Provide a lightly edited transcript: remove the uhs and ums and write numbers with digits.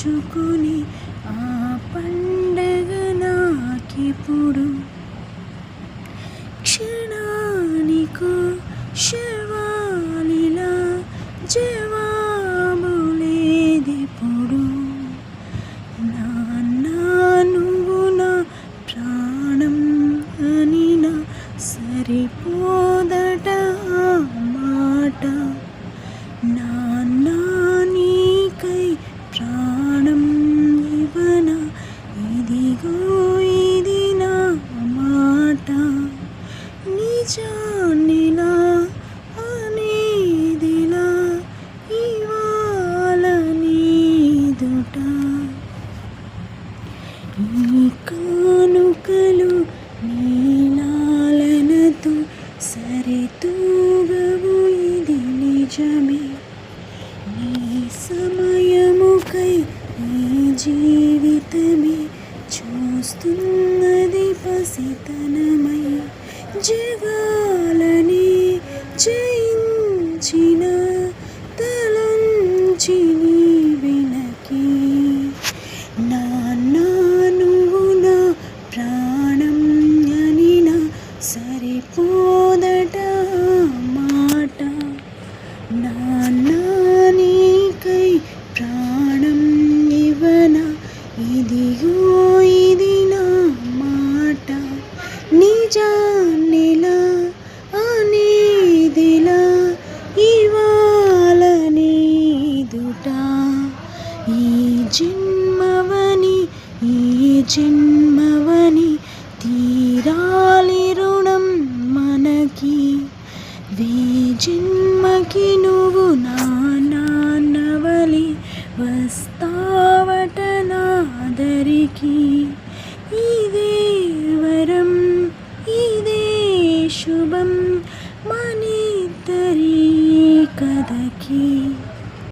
పంచుకుని ఆ పండగ నాకిప్పుడు క్షణానికో శవాలిలా జవాబు లేదిప్పుడు నాన్న నువ్వు నా ప్రాణం అని నా సరిపోదట ఆ మాట నాన్న నీకై ప్రాణం ఇవ్వనా ఇదిగో ఇది నా మాట నిజాన్నిలా అనేదిలా ఇవాళ నీదుట ఈ కానుకలు నీలాలనతో సరితూగవు ఇది నిజమే నీ సమయముకై ఈ జీవితమే చూస్తున్నది పసితనమై జగాలని జయించిన తలంచి నీ వెనకి నాన్న నువ్వు నా ప్రాణం అని నా సరిపోదట మాట నాన్న నీకై ప్రాణం ఇవ్వనా ఇదిగో